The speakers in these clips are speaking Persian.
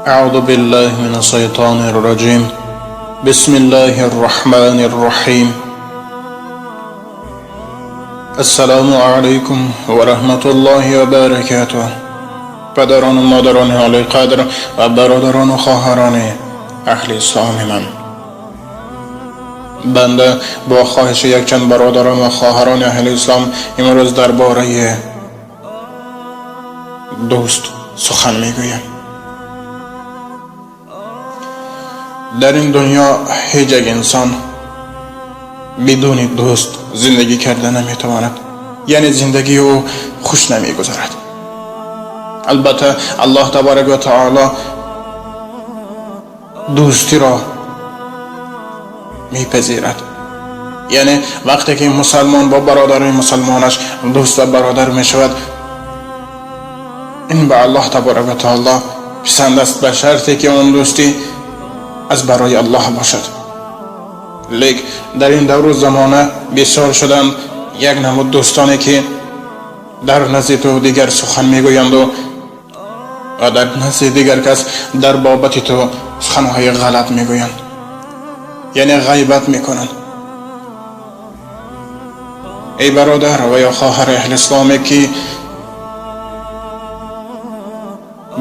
أعوذ بالله من الشيطان الرجيم. بسم الله الرحمن الرحيم. السلام علیکم و رحمت الله و برکاته. پدران و مادران عالی قدر و برادران و خواهران اهل اسلام من، بنده با خواهش یک چند برادران و خواهران اهل اسلام امروز درباره دوست سخن میگویم. در این دنیا هیچ یک انسان بدون دوست زندگی کرده نمیتواند، یعنی زندگی او خوش نمیگذرد. البته الله تبارک و تعالی دوستی را میپذیرد، یعنی وقتی که مسلمان با برادر مسلمانش دوست و برادر میشود، این به الله تبارک و تعالی پسند است، به شرطی که اون دوستی از برای الله باشد. لیک در این دور و زمانه بسیار شدند یک نمود دوستانی که در نزد تو دیگر سخن میگویند و در نزد دیگر کس در بابت تو سخنهای غلط میگویند، یعنی غیبت میکنند. ای برادر و یا خواهر اهل اسلامی که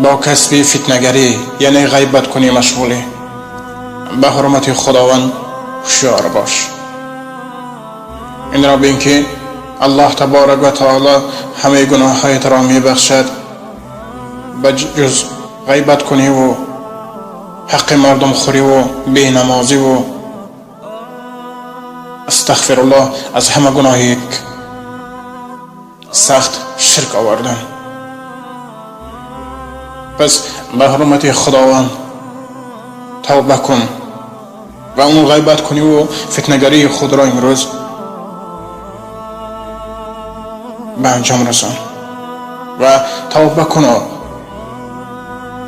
با کسب فتنه‌گری یعنی غیبت کنی مشغولی، به حرمت خداوند هوشیار باش. این را بین که الله تبارک و تعالی همه گناهایت را میبخشد، بجز غیبت کنی و حق مردم خوری و بی نمازی و استغفر الله از همه گناهی سخت شرک آوردن. پس به حرمت خداوند توبه کن و اون غیبت کنی و فتنه‌گری خود را امروز به انجام رسان و توبه کن و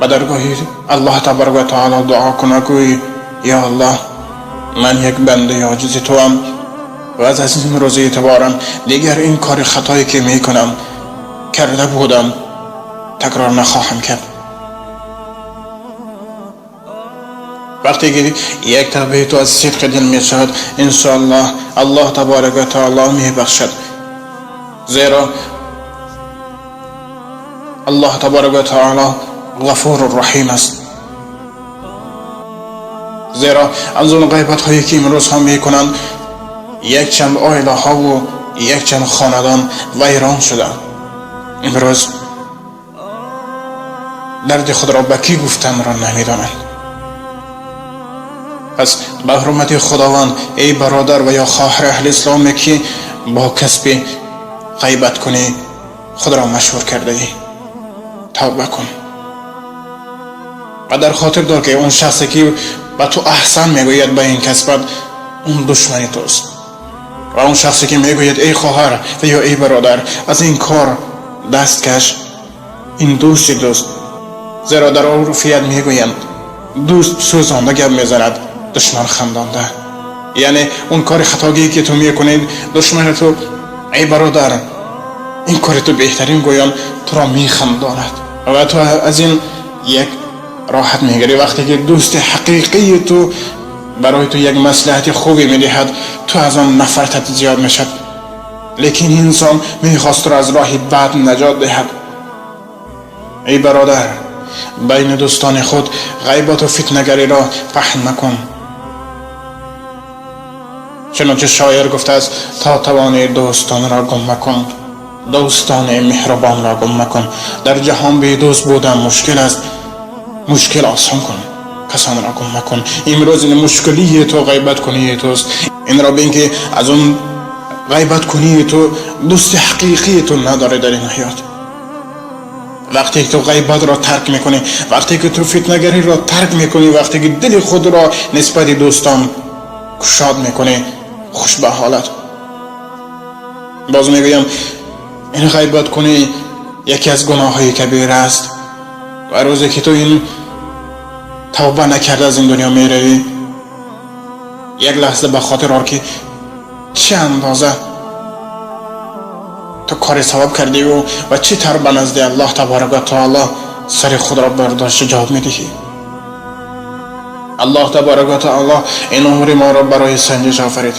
به درگاه الله تبارک و تعالی دعا کن و گوی یا الله، من یک بنده عاجز تو ام و از این روز اعتبارا دیگر این کار خطایی که میکنم کرده بودم تکرار نخواهم کرد. وقتی که یک توبه تو از صدق دل می شود، انشاءالله الله تبارک و تعالی می بخشد، زیرا الله تبارک و تعالی غفور الرحیم است. زیرا از اون غیبت هایی که امروز هم می کنند یک چند عائله ها و یک چند خاندان ویران شده. امروز درد خود را به کی گفتن را نمیدانند. پس به حرمت خداوند ای برادر و یا خواهر اهل اسلامی که با کسب غیبت کنی خود را مشهور کرده ای، توبه کن و در خاطر دار که اون شخصی که به تو احسان میگوید به این کسبت اون دشمنی توست، و اون شخصی که میگوید ای خواهر و یا ای برادر از این کار دست کش، این دوست. زیرا در عرفیت میگویند دوست سوزانده گپ میزند، دشمن خندانده. یعنی اون کار خطاگی که تو میکنید دشمن تو ای برادر این کار تو بهترین گویان تو را میخنداند و تو از این یک راحت میگیری. وقتی که دوست حقیقی تو برای تو یک مصلحت خوبی میدهد تو از آن نفرتت زیاد میشد، لیکن این انسان میخواست تو از راه بد نجات دهد. ای برادر بین دوستان خود غیبت و فتنه‌گری را پهن مکن، چنانچه شاعر گفته است تا توانی دوستان را گم مکن، دوستان مهربان را گم مکن. در جهان بی دوست بودن مشکل است، مشکل آسان کن، کسان را گم مکن. امروز این مشکلی تو غیبت کنی توست. این را بین که از اون غیبت کنی تو دوست حقیقی تو نداره در این حیات. وقتی که تو غیبت را ترک میکنی، وقتی که تو فتنه‌گری را ترک میکنی، وقتی که دل خود را نسبت دوستان گشاد میکنی، خوش به حالت. باز میگویم این غیبت کنی یکی از گناههای کبیر است و روزی که تو این توبه نکرده از این دنیا میروی، یک لحظه به خاطر آر که چه اندازه تو کار ثواب کردی و چی تر به نزد الله تبارک و تعالی سر خود را برداشت جواب میدهی. الله تبارک و تعالی این امور ما را برای سنجش آفرید.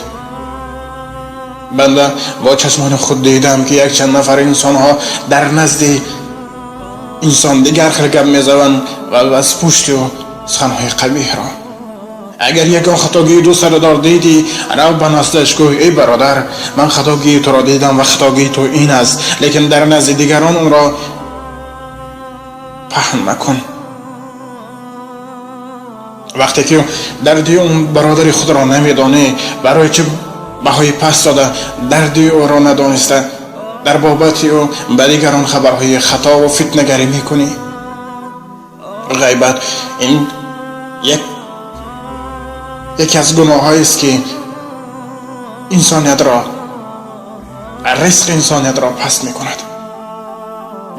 بنده با چشمان خود دیدم که یک چند نفر انسان ها در نزد انسان دیگر گپ میزنند و از پشت و سخنهای قبیح را. اگر یکان خطاگی دو سردار دیدی رو به نزدش گوی ای برادر من خطاگی تو را دیدم و خطاگی تو این است، لیکن در نزد دیگران اون را پهن مکن. وقتی که دردی اون برادر خود را نمیدانی برای چه بهای پس داده دردی او را ندانسته در بابت او به دیگران خبرهای خطا و فتنه‌گری میکنی. غیبت این یکی از گناهایی است که انسانیت را رزق انسانیت را پست میکند.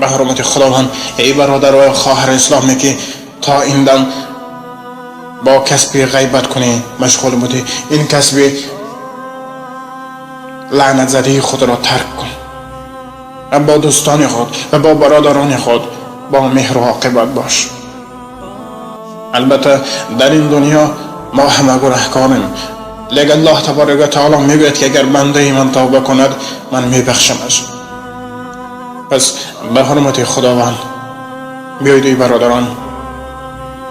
به حرمت خداوند ای برادر و خواهر اسلامی که تا این دم با کسب غیبت کنی مشغول بودی، این کسب لعنت زده خود را ترک کن و با دوستان خود و با برادران خود با مهر و عاقبت باش. البته در این دنیا ما همه گناهکاریم، لیکن الله تبارک و تعالی میگوید که اگر بنده من توبه کند من میبخشمش. پس به حرمت خداوند بیایید ای برادران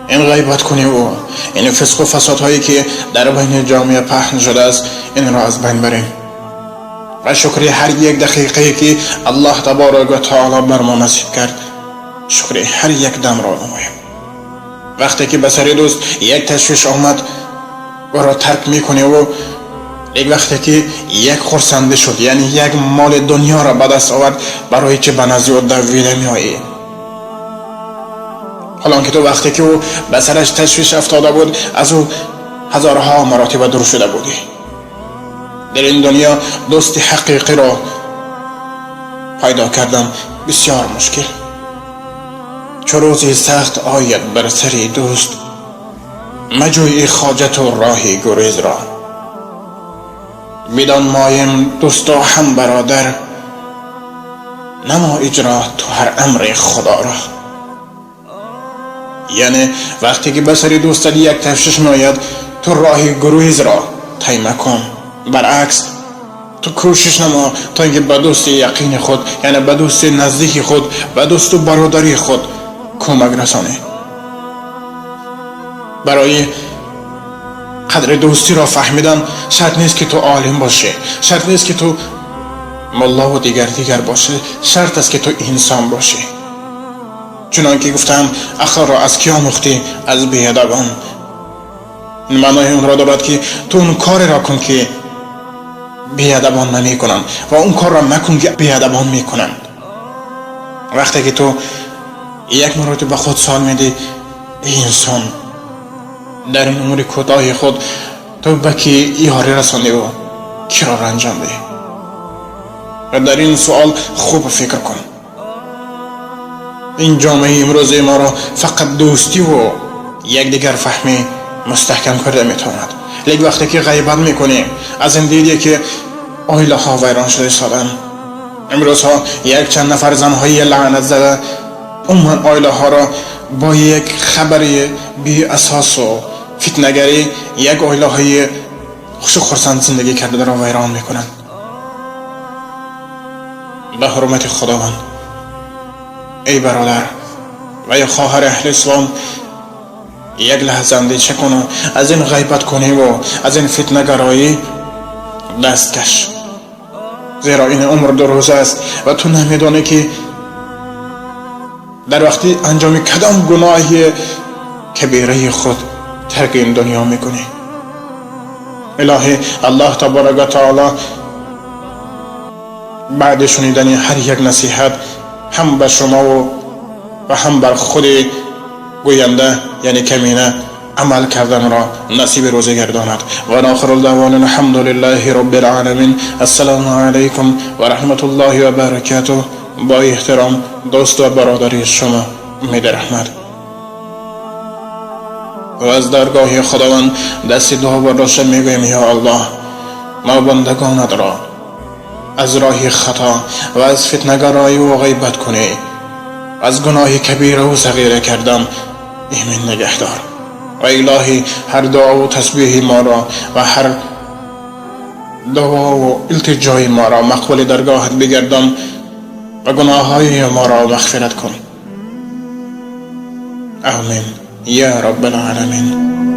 این غیبت کنی و این فسق و فساد هایی که در بین جامعه پهن شده است این را از بین بریم و شکر هر یک دقیقه که الله تبارک و تعالی بر ما نصیب کرد شکر هر یک دم را نماییم. وقتی که به سر دوست یک تشویش آمد او را ترک میکنی و وقتی که یک خرسنده شد یعنی یک مال دنیا را به دست آورد برای چه به نزد او دویده میایی. حالا که تو وقتی که او به سرش تشویش افتاده بود از او هزارها مراتب دور شده بودی. در این دنیا دوست حقیقی را پیدا کردن بسیار مشکل. چو روزی سخت آید بر سری دوست مجوی حاجت و راهی گریز را. بدان مایم دوست و هم برادر نما اجرا تو هر امر خدا را. یعنی وقتی که به سری دوست یک تشویش میآید تو راهی گریز را طی مکن. برعکس تو کوشش نما تا اینکه به دوست یقین خود یعنی به دوست نزدیک خود به دوست و برادری خود کمک رسانی. برای قدر دوستی را فهمیدن شرط نیست که تو عالم باشی، شرط نیست که تو ملا و دیگر باشی، شرط است که تو انسان باشی. چنانکه گفتم اخلاق را از کی آموختی؟ از بیادبان. این معنای اون را دارد که تو اون کار را کن که بیادبان نمی کنند و اون کار را مکن که بیادبان می کنند. وقتی که تو یک مرتبه به خود سوال میدی ای انسان در این امور کوتاه خود تو به کی یاری رساندی و کی را رنجاندی؟ و در این سوال خوب فکر کن. این جامعه امروز ما را فقط دوستی و یکدیگر فهمی مستحکم کرده میتواند، لیکن وقتی که غیبت میکنی از این دیدی که عائله ها ویران شده سالن. امروز ها یک چند نفر زنهای لعنت زده عموما عائله ها را با یک خبری بی اساس و فتنه‌گری یک عائله های خوش و خرسند زندگی کرده را ویران میکنند. به حرمت خداوند ای برادر و یا خواهر اهل اسلام یک لحظه اندیشه کن از این غیبت کنی و از این فتنه گرایی دست کش، زیرا این عمر 2 روزه است و تو نمیدانی که در وقتی انجام کدام گناهی کبیره خود ترک این دنیا میکنی. الهی الله تبارک و تعالی بعد شنیدن هر یک نصیحت هم بر شما و هم بر خود گوینده یعنی کمینه عمل کردن را نصیب روزه گرداند. و آخر الدعوانا الحمد لله رب العالمین. السلام علیکم و رحمت الله و برکاته. با احترام دوست و برادری شما امید رحمت. و از درگاه خداوند دست دعا برداشته میگویم یا الله ما بندگانت را از راه خطا و از فتنه‌گرایی و غیبت کنی از گناه کبیره و صغیره کردم ایمن نگهدار. و الهی هر دعا و تسبیح ما را و هر دعا و التجای ما را مقبول درگاهت بگردان و گناه های ما را مغفرت کن. آمین یا رب العالمین.